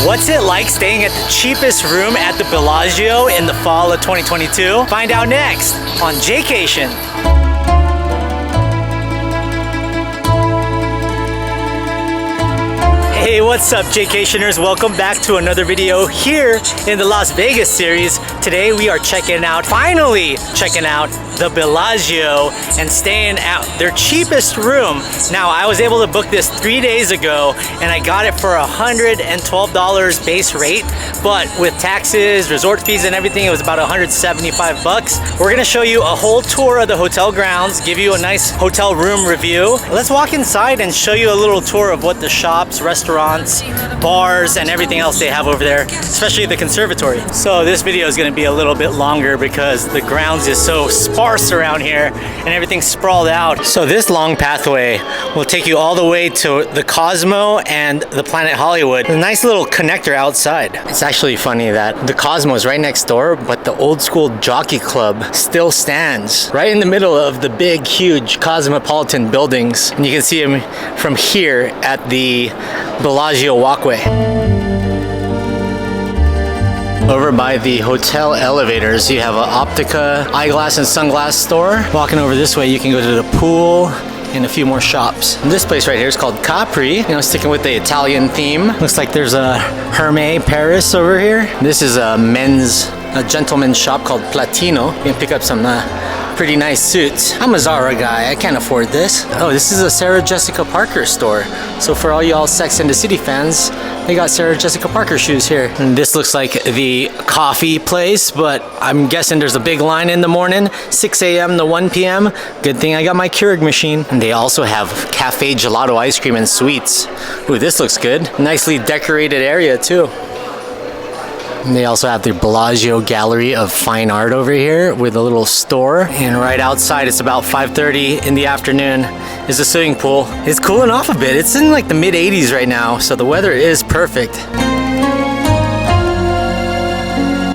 What's it like staying at the cheapest room at the Bellagio in the fall of 2022? Find out next on Jaycation. Hey, what's up, Jaycationers? Welcome back to another video here in the Las Vegas series. Today we are finally checking out the Bellagio and staying at their cheapest room. Now, I was able to book this 3 days ago and I got it for $112 base rate, but with taxes, resort fees and everything, it was about 175 bucks. We're gonna show you a whole tour of the hotel grounds, give you a nice hotel room review. Let's walk inside and show you a little tour of what the shops, restaurants, bars, and everything else they have over there, especially the Conservatory. So this video is gonna be a little bit longer because the grounds is so sparse around here and everything's sprawled out. So this long pathway will take you all the way to the Cosmo and the Planet Hollywood. A nice little connector outside. It's actually funny that the Cosmo is right next door, but the old school jockey club still stands right in the middle of the big, huge cosmopolitan buildings. And you can see them from here at the Bellagio walkway. Over by the hotel elevators, you have an Optica eyeglass and sunglass store. Walking over this way, you can go to the pool and a few more shops. And this place right here is called Capri. You know, sticking with the Italian theme. Looks like there's a Hermès Paris over here. This is a gentleman's shop called Platino. You can pick up some pretty nice suits. I'm a Zara guy, I can't afford this. Oh, this is a Sarah Jessica Parker store. So for all y'all Sex and the City fans, they got Sarah Jessica Parker shoes here. And this looks like the coffee place, but I'm guessing there's a big line in the morning, 6 a.m. to 1 p.m. Good thing I got my Keurig machine. And they also have cafe gelato ice cream and sweets. Ooh, this looks good. Nicely decorated area too. And they also have the Bellagio Gallery of Fine Art over here with a little store. And right outside, it's about 5:30 in the afternoon, is the swimming pool. It's cooling off a bit. It's in like the mid 80s right now, so the weather is perfect.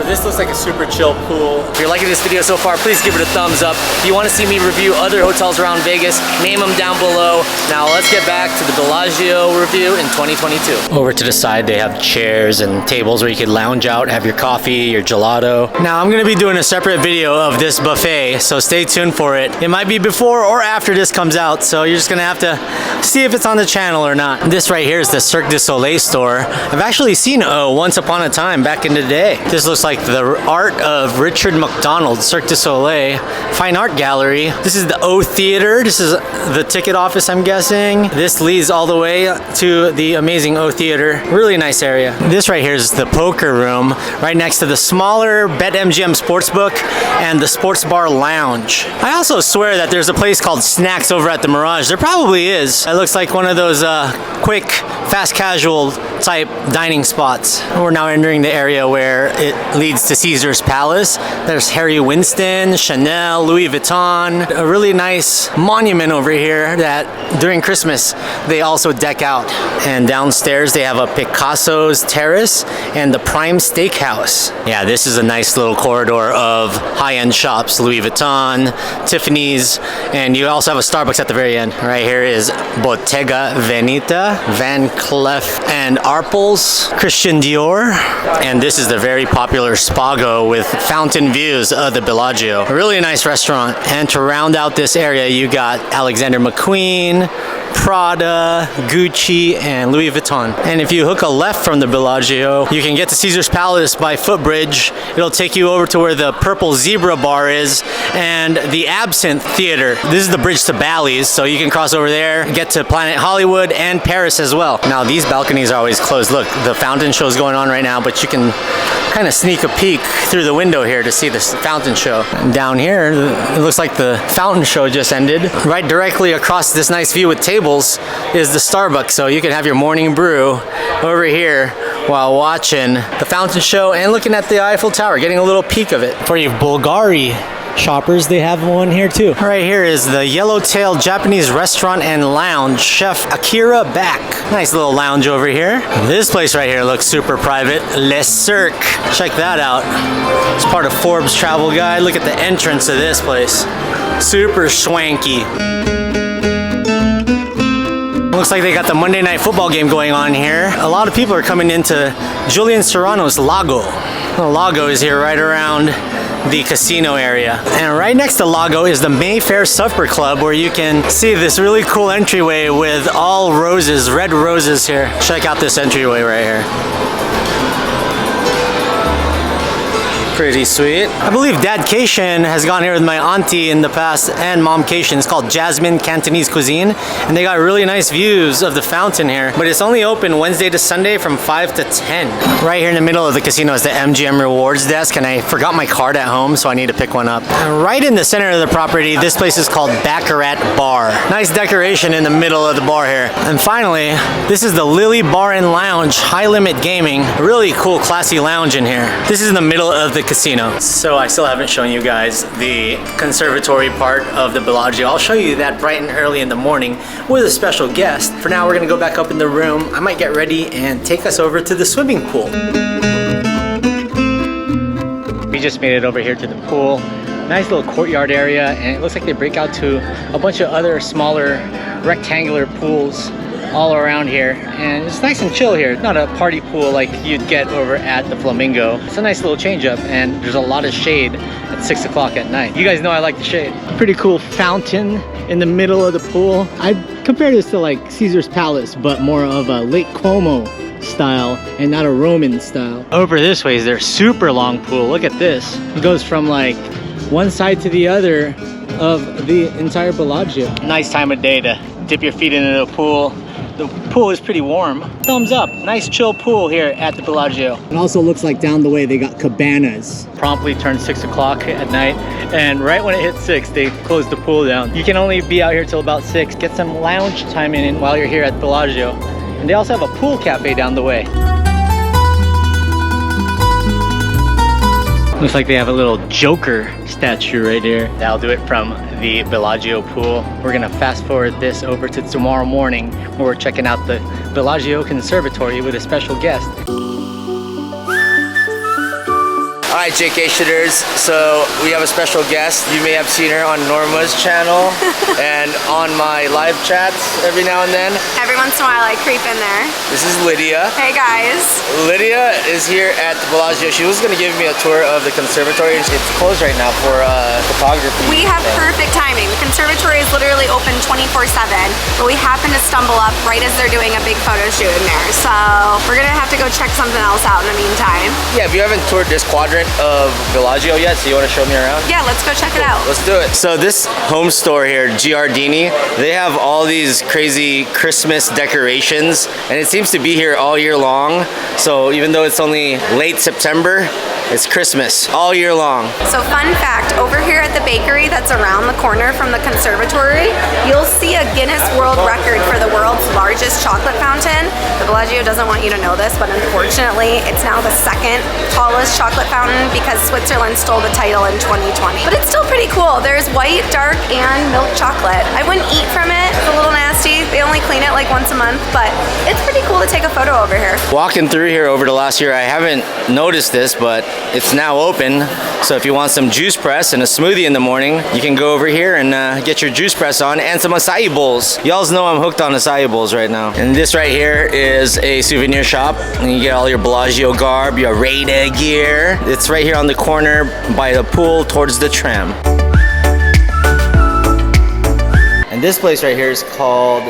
This looks like a super chill pool. If you're liking this video so far, please give it a thumbs up. If you want to see me review other hotels around Vegas, name them down below. Now let's get back to the Bellagio review in 2022. Over to the side, they have chairs and tables where you can lounge out, have your coffee, your gelato. Now I'm going to be doing a separate video of this buffet, so stay tuned for it. It might be before or after this comes out, so you're just going to have to see if it's on the channel or not. This right here is the Cirque du Soleil store. I've actually seen once upon a time back in the day. This looks like the art of Richard McDonald, Cirque du Soleil, Fine Art Gallery. This is the O Theater. This is the ticket office, I'm guessing. This leads all the way to the amazing O Theater. Really nice area. This right here is the poker room, right next to the smaller BetMGM Sportsbook and the Sports Bar Lounge. I also swear that there's a place called Snacks over at the Mirage. There probably is. It looks like one of those quick, fast casual type dining spots. We're now entering the area where it leads to Caesar's Palace. There's Harry Winston, Chanel, Louis Vuitton. A really nice monument over here that during Christmas they also deck out. And downstairs they have a Picasso's Terrace and the Prime Steakhouse. Yeah, this is a nice little corridor of high-end shops. Louis Vuitton, Tiffany's, and you also have a Starbucks at the very end. Right here is Bottega Veneta, Van Cleef and Arpels, Christian Dior, and this is the very popular Spago with fountain views of the Bellagio. A really nice restaurant. And to round out this area, you got Alexander McQueen, Prada, Gucci, and Louis Vuitton. And if you hook a left from the Bellagio, you can get to Caesar's Palace by footbridge. It'll take you over to where the Purple Zebra Bar is and the Absinthe Theater. This is the bridge to Bally's, so you can cross over there, get to Planet Hollywood and Paris as well. Now these balconies are always closed. Look, the fountain show is going on right now, but you can kind of sneak a peek through the window here to see this fountain show. And down here, it looks like the fountain show just ended. Right directly across this nice view with tables is the Starbucks, so you can have your morning brew over here while watching the fountain show and looking at the Eiffel Tower, getting a little peek of it. For you Bulgari shoppers, they have one here too. Right here is the Yellowtail Japanese Restaurant and Lounge, Chef Akira Back. Nice little lounge over here. This place right here looks super private. Le Cirque. Check that out. It's part of Forbes Travel Guide. Look at the entrance of this place. Super swanky. Looks Looks like they got the Monday Night Football game going on here. A lot of people are coming into Julian Serrano's Lago. The Lago is here right around the casino area. And right next to Lago is the Mayfair Supper Club, where you can see this really cool entryway with all roses, red roses here. Check out this entryway right here. Pretty sweet. I believe Dadcation has gone here with my auntie in the past, and Momcation. It's called Jasmine Cantonese Cuisine, and they got really nice views of the fountain here. But it's only open Wednesday to Sunday from 5 to 10. Right here in the middle of the casino is the Mgm Rewards Desk, and I forgot my card at home, so I need to pick one up. And right in the center of the property, this place is called Baccarat Bar. Nice decoration in the middle of the bar here. And finally, this is the Lily Bar and Lounge, High Limit Gaming. A really cool, classy lounge in here. This is in the middle of the casino. So I still haven't shown you guys the conservatory part of the Bellagio. I'll show you that bright and early in the morning with a special guest. For now, we're gonna go back up in the room. I might get ready and take us over to the swimming pool. We just made it over here to the pool. Nice little courtyard area, and it looks like they break out to a bunch of other smaller rectangular pools all around here, and it's nice and chill here. It's not a party pool like you'd get over at the Flamingo. It's a nice little change up, and there's a lot of shade at 6 o'clock at night. You guys know I like the shade. Pretty cool fountain in the middle of the pool. I'd compare this to like Caesar's Palace, but more of a Lake Como style and not a Roman style. Over this way is their super long pool. Look at this. It goes from like one side to the other of the entire Bellagio. Nice time of day to dip your feet into the pool. The pool is pretty warm. Thumbs up. Nice chill pool here at the Bellagio. It also looks like down the way they got cabanas. Promptly turned 6 o'clock at night, and right when it hit 6, they closed the pool down. You can only be out here till about 6. Get some lounge time in while you're here at Bellagio. And they also have a pool cafe down the way. Looks like they have a little Joker statue right here. That'll do it from the Bellagio pool. We're gonna fast forward this over to tomorrow morning, where we're checking out the Bellagio Conservatory with a special guest. Alright, Jaycationers, so we have a special guest. You may have seen her on Norma's channel and on my live chats every now and then. Every once in a while I creep in there. This is Lydia. Hey guys. Lydia is here at the Bellagio. She was going to give me a tour of the conservatory. It's closed right now for photography. We have perfect timing. The conservatory is literally open 24/7, but we happen to stumble up right as they're doing a big photo shoot in there. So we're going to have to go check something else out in the meantime. Yeah, if you haven't toured this quadrant of Bellagio yet, so you want to show me around? Yeah, let's go check it out. Let's do it. So this home store here, Giardini, they have all these crazy Christmas decorations, and it seems to be here all year long. So even though it's only late September, it's Christmas all year long. So fun fact, over here at the bakery that's around the corner from the conservatory, you'll see a Guinness World Record for the world's largest chocolate fountain. The Bellagio doesn't want you to know this, but unfortunately, it's now the second tallest chocolate fountain because Switzerland stole the title in 2020. But it's still pretty cool. There's white, dark, and milk chocolate. I wouldn't eat from it. It's a little nasty. They only clean it like once a month, but it's pretty cool to take a photo over here. Walking through here over the last year, I haven't noticed this, but it's now open. So if you want some juice press and a smoothie in the morning, you can go over here and get your juice press on and some acai bowls. Y'all know I'm hooked on acai bowls right now. And this right here is a souvenir shop. And you get all your Bellagio garb, your Raider gear. It's right here on the corner by the pool towards the tram. And this place right here is called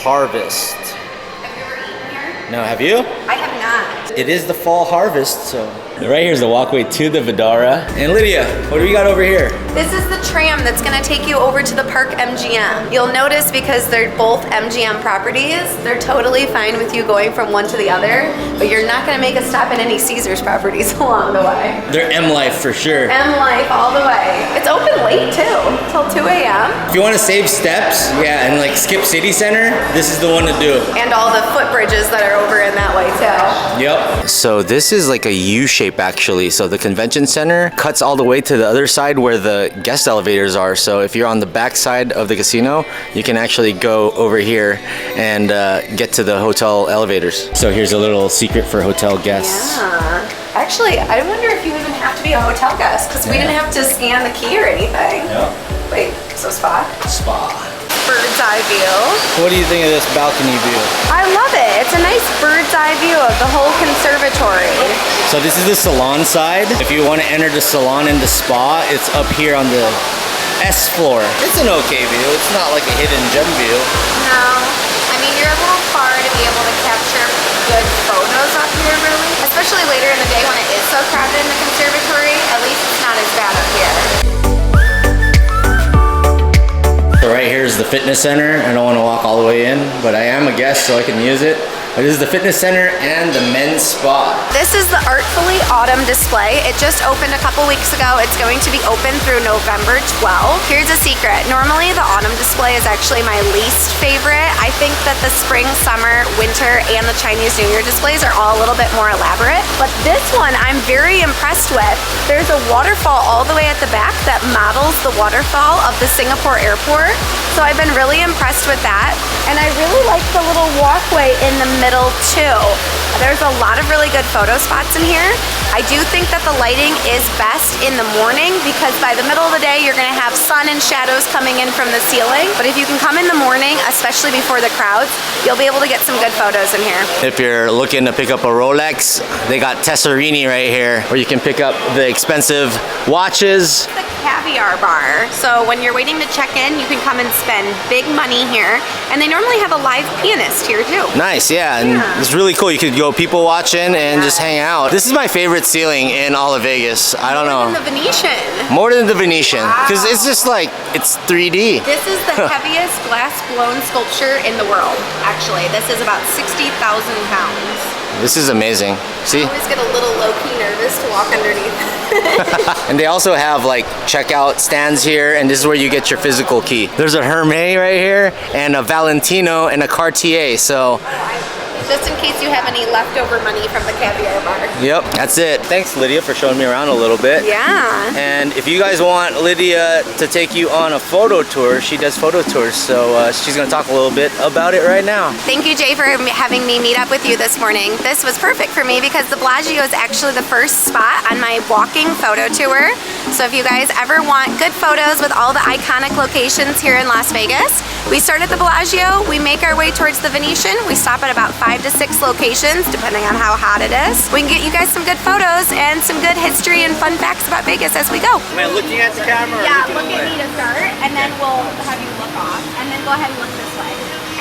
Harvest. Have you ever eaten here? No, have you? I have not. It is the fall harvest, so. Right here's the walkway to the Vidara. And Lydia, what do we got over here? This is the tram that's gonna take you over to the Park MGM. You'll notice because they're both MGM properties, they're totally fine with you going from one to the other, but you're not gonna make a stop at any Caesars properties along the way. They're M-Life for sure. M-Life all the way. It's open late too, till 2 a.m. If you want to save steps, yeah, and like skip City Center, this is the one to do. And all the footbridges that are over in that way too. Yep. So this is like a U-shape actually. So the convention center cuts all the way to the other side where the guest elevators are. So if you're on the back side of the casino, you can actually go over here and get to the hotel elevators. So here's a little secret for hotel guests. Yeah. Actually, I wonder if you even have to be a hotel guest because we didn't have to scan the key or anything. Yeah. Wait, so spa? Spa. bird's eye view. What do you think of this balcony view? I love it. It's a nice bird's eye view of the whole conservatory. So this is the salon side. If you want to enter the salon and the spa, it's up here on the S floor. It's an okay view. It's not like a hidden gem view. No. I mean, you're a little far to be able to capture good photos up here, really. Especially later in the day when it is so crowded in the conservatory. At least it's not as bad up here. So right here is the fitness center. I don't want to walk all the way in, but I am a guest so I can use it. But this is the fitness center and the men's spa. This is the Artfully Autumn display. It just opened a couple weeks ago. It's going to be open through November 12th. Here's a secret. Normally the autumn display is actually my least favorite. I think that the spring, summer, winter, and the Chinese New Year displays are all a little bit more elaborate. But this one I'm very impressed with. There's a waterfall all the way at the back that models the waterfall of the Singapore airport. So I've been really impressed with that. And I really like the little walkway in the middle too. There's a lot of really good photo spots in here. I do think that the lighting is best in the morning because by the middle of the day you're gonna have sun and shadows coming in from the ceiling. But if you can come in the morning, especially before the crowds, you'll be able to get some good photos in here. If you're looking to pick up a Rolex, they got Tesserini right here, where you can pick up the expensive watches. The Caviar Bar. So when you're waiting to check in, you can come and spend big money here. And they normally have a live pianist here too. Nice, yeah, and it's really cool. You could go people watching and just hang out. This is my favorite ceiling in all of Vegas. I don't know. More than the Venetian. More than the Venetian, because it's just like, it's 3D. This is the heaviest glass blown sculpture in the world, actually. This is about 60,000 pounds. This is amazing. See? I always get a little low-key nervous to walk underneath. And they also have like checkout stands here, and this is where you get your physical key. There's a Hermès right here, and a Valentino, and a Cartier, so. Just in case you have any leftover money from the Caviar Bar. Yep, that's it. Thanks, Lydia, for showing me around a little bit. Yeah. And if you guys want Lydia to take you on a photo tour, she does photo tours, so she's gonna talk a little bit about it right now. Thank you, Jay, for having me meet up with you this morning. This was perfect for me because the Bellagio is actually the first spot on my walking photo tour. So if you guys ever want good photos with all the iconic locations here in Las Vegas, we start at the Bellagio, we make our way towards the Venetian, we stop at about 5 to 6 locations, depending on how hot it is. We can get you guys some good photos and some good history and fun facts about Vegas as we go. Am I looking at the camera? Yeah, look at me to start, and then we'll have you look off, and then go ahead and look this way.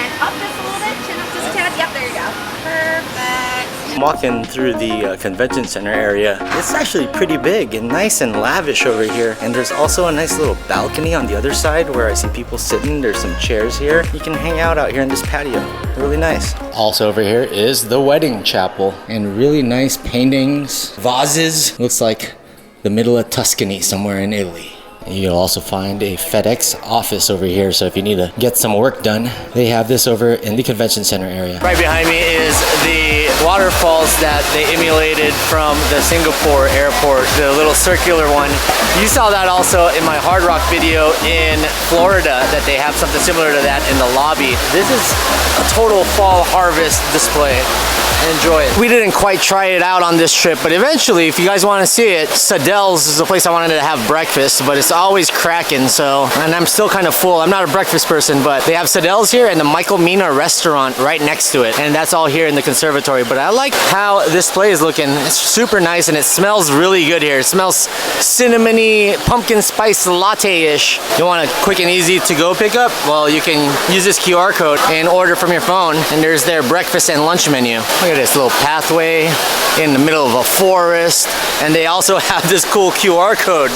And up just a little bit, chin up just a tad. Yep, there you go. Perfect. I'm walking through the convention center area. It's actually pretty big and nice and lavish over here. And there's also a nice little balcony on the other side where I see people sitting. There's some chairs here. You can hang out here in this patio. Really nice. Also over here is the wedding chapel and really nice paintings, vases. Looks like the middle of Tuscany somewhere in Italy. You'll also find a FedEx office over here, so if you need to get some work done, they have this over in the convention center area. Right behind me is the waterfalls that they emulated from the Singapore airport, the little circular one. You saw that also in my Hard Rock video in Florida, that they have something similar to that in the lobby. This is a total fall harvest display. Enjoy it. We didn't quite try it out on this trip, but eventually, if you guys want to see it, Sadel's is the place I wanted to have breakfast, but it's always cracking, so, and I'm still kind of full. I'm not a breakfast person, but they have Sadel's here and the Michael Mina restaurant right next to it, and that's all here in the conservatory. But I like how this place is looking. It's super nice, and it smells really good here. It smells cinnamony, pumpkin spice latte-ish. You want a quick and easy to-go pickup? Well, you can use this QR code and order from your phone, and there's their breakfast and lunch menu. Look at this little pathway in the middle of a forest, and they also have this cool QR code.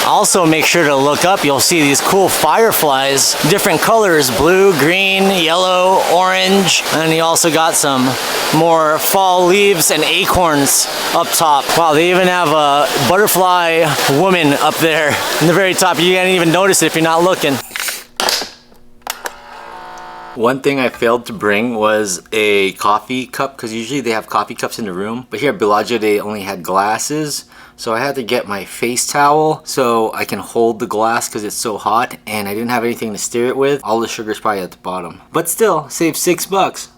Also, make sure to look up. You'll see these cool fireflies, different colors, blue, green, yellow, orange, and you also got some more fall leaves and acorns up top. Wow, they even have a butterfly woman up there in the very top. You can't even notice it if you're not looking. One thing I failed to bring was a coffee cup, because usually they have coffee cups in the room, but here at Bellagio they only had glasses. So I had to get my face towel so I can hold the glass because it's so hot, and I didn't have anything to stir it with. All the sugar's probably at the bottom. But still, save $6.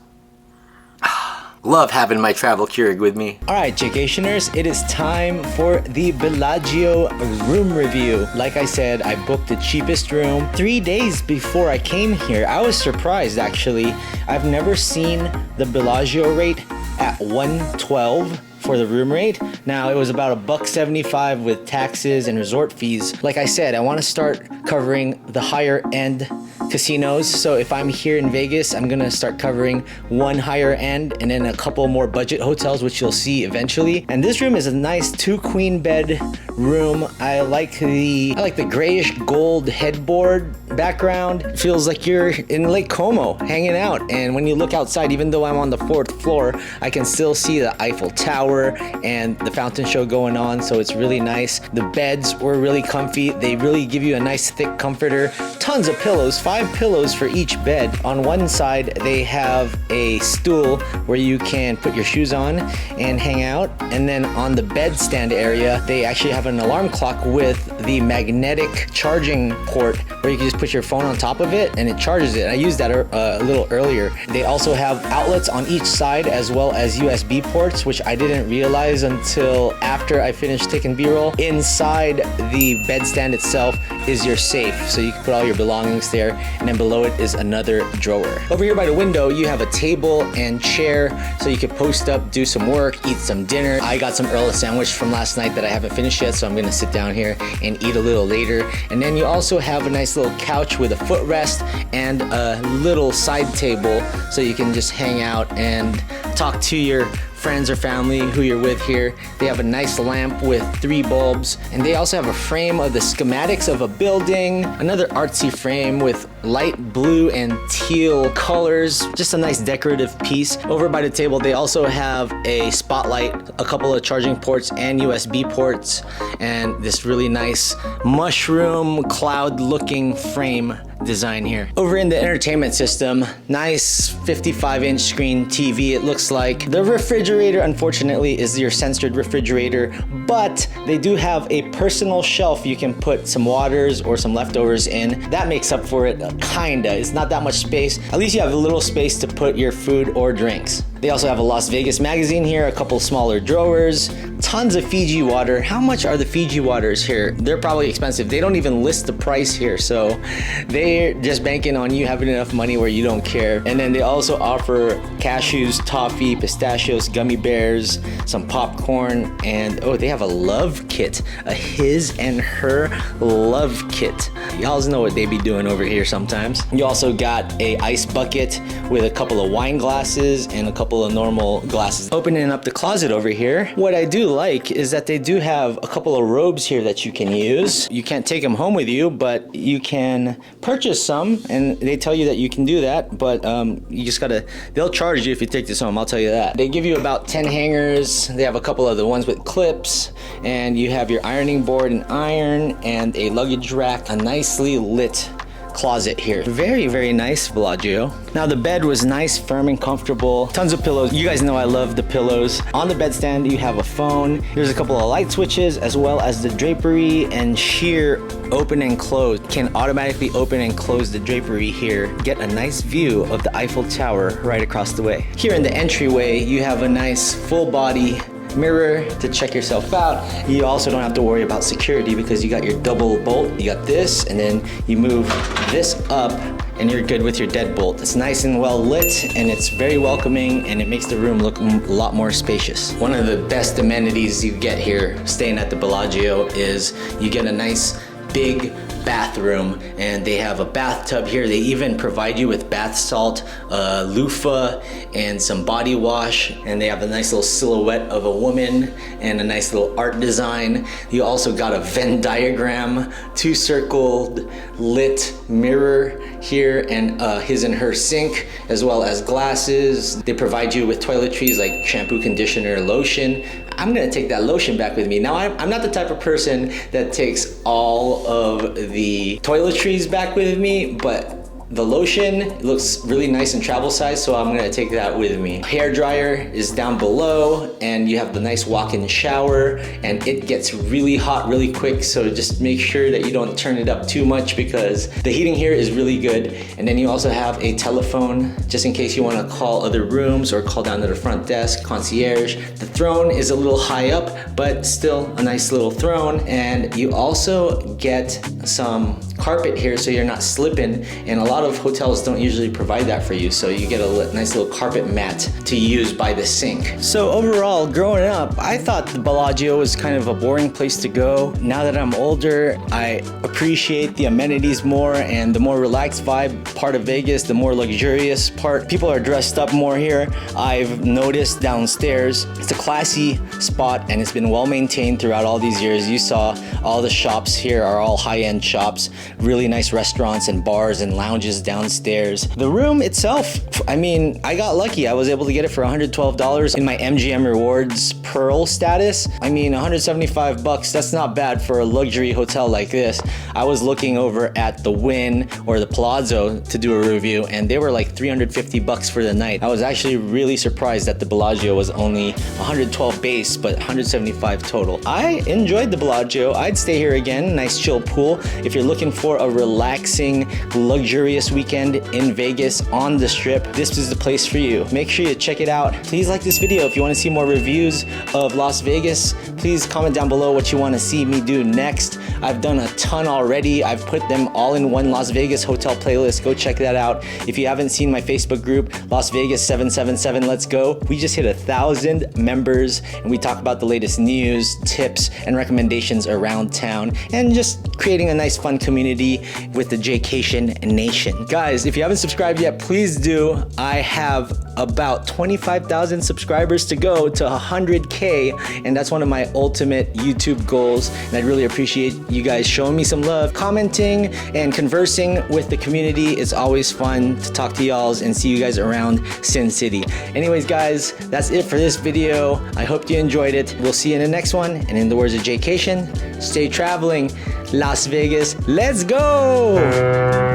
Love having my travel Keurig with me. All right, Jaycationers, it is time for the Bellagio room review. Like I said, I booked the cheapest room 3 days before I came here. I was surprised, actually. I've never seen the Bellagio rate at $112 for the room rate. Now, it was about $1.75 with taxes and resort fees. Like I said, I want to start covering the higher end casinos. So if I'm here in Vegas, I'm gonna start covering one higher end and then a couple more budget hotels, which you'll see eventually. And this room is a nice 2 queen bed room. I like the grayish gold headboard background. It feels like you're in Lake Como hanging out. And when you look outside, even though I'm on the 4th floor, I can still see the Eiffel Tower and the fountain show going on. So it's really nice. The beds were really comfy. They really give you a nice thick comforter. Tons of pillows, 5 pillows for each bed. On one side, they have a stool where you can put your shoes on and hang out. And then on the bedstand area, they actually have an alarm clock with the magnetic charging port where you can just put your phone on top of it and it charges it. I used that a little earlier. They also have outlets on each side as well as USB ports, which I didn't realize until after I finished taking B-roll. Inside the bedstand itself is your safe, so you can put all your belongings there, and then below it is another drawer. Over here by the window, you have a table and chair, so you can post up, do some work, eat some dinner. I got some Earl sandwich from last night that I haven't finished yet, so I'm gonna sit down here and eat a little later. And then you also have a nice little couch with a footrest and a little side table, so you can just hang out and talk to your friends or family who you're with here. They have a nice lamp with 3 bulbs, and they also have a frame of the schematics of a building, another artsy frame with light blue and teal colors, just a nice decorative piece. Over by the table, they also have a spotlight, a couple of charging ports and USB ports, and this really nice mushroom cloud looking frame design here. Over in the entertainment system, nice 55-inch screen TV it looks like. The refrigerator, unfortunately, is your censored refrigerator, but they do have a personal shelf you can put some waters or some leftovers in. That makes up for it, kinda. It's not that much space. At least you have a little space to put your food or drinks. They also have a Las Vegas magazine here, a couple smaller drawers, tons of Fiji water. How much are the Fiji waters here? They're probably expensive. They don't even list the price here, so they're just banking on you having enough money where you don't care. And then they also offer cashews, toffee, pistachios, gummy bears, some popcorn, and oh, they have a love kit, a his and her love kit. Y'all know what they be doing over here sometimes. You also got a ice bucket with a couple of wine glasses and a couple of normal glasses. Opening up the closet over here, what I do like is that they do have a couple of robes here that you can use. You can't take them home with you, but you can purchase some, and they tell you that you can do that, but you just gotta, they'll charge you if you take this home, I'll tell you that. They give you about 10 hangers. They have a couple of the ones with clips, and you have your ironing board and iron, and a luggage rack, a nicely lit closet here. Very, very nice Bellagio. Now the bed was nice, firm and comfortable. Tons of pillows. You guys know I love the pillows. On the bedstand, you have a phone. There's a couple of light switches as well as the drapery and sheer open and close. You can automatically open and close the drapery here. Get a nice view of the Eiffel Tower right across the way. Here in the entryway, you have a nice full body mirror to check yourself out. You also don't have to worry about security because you got your double bolt. You got this, and then you move this up and you're good with your deadbolt. It's nice and well lit, and it's very welcoming, and it makes the room look a lot more spacious. One of the best amenities you get here staying at the Bellagio is you get a nice big bathroom, and they have a bathtub here. They even provide you with bath salt, loofah, and some body wash, and they have a nice little silhouette of a woman and a nice little art design. You also got a Venn diagram, 2 circled lit mirror here, and his and her sink, as well as glasses. They provide you with toiletries like shampoo, conditioner, lotion. I'm gonna take that lotion back with me. Now, I'm not the type of person that takes all of the toiletries back with me, but The lotion looks really nice and travel size, so I'm gonna take that with me. Hair dryer is down below, and you have the nice walk-in shower, and it gets really hot really quick, so just make sure that you don't turn it up too much because the heating here is really good. And then you also have a telephone, just in case you wanna call other rooms or call down to the front desk, concierge. The throne is a little high up, but still a nice little throne. And you also get some carpet here so you're not slipping, and a lot of hotels don't usually provide that for you, so you get a nice little carpet mat to use by the sink. So overall, growing up, I thought the Bellagio was kind of a boring place to go. Now that I'm older, I appreciate the amenities more and the more relaxed vibe part of Vegas, the more luxurious part. People are dressed up more here. I've noticed downstairs, it's a classy spot and it's been well maintained throughout all these years. You saw all the shops here are all high-end shops, really nice restaurants and bars and lounges downstairs. The room itself, I mean, I got lucky. I was able to get it for $112 in my MGM Rewards Pearl status. I mean, 175 bucks, that's not bad for a luxury hotel like this. I was looking over at the Wynn or the Palazzo to do a review, and they were like 350 bucks for the night. I was actually really surprised that the Bellagio was only 112 base, but 175 total. I enjoyed the Bellagio. I'd stay here again. Nice chill pool. If you're looking for a relaxing, luxurious weekend in Vegas on the Strip, this is the place for you. Make sure you check it out. Please like this video if you want to see more reviews of Las Vegas. Please comment down below what you want to see me do next. I've done a ton already. I've put them all in one Las Vegas hotel playlist. Go check that out. If you haven't seen my Facebook group, Las Vegas 777 Let's Go, we just hit 1,000 members and we talk about the latest news, tips, and recommendations around town, and just creating a nice fun community with the Jaycation Nation. Guys, if you haven't subscribed yet, please do. I have about 25,000 subscribers to go to 100K, and that's one of my ultimate YouTube goals, and I'd really appreciate you guys showing me some love. Commenting and conversing with the community is always fun to talk to y'all and see you guys around Sin City. Anyways, guys, that's it for this video. I hope you enjoyed it. We'll see you in the next one, and in the words of Jaycation, stay traveling. Las Vegas, let's go!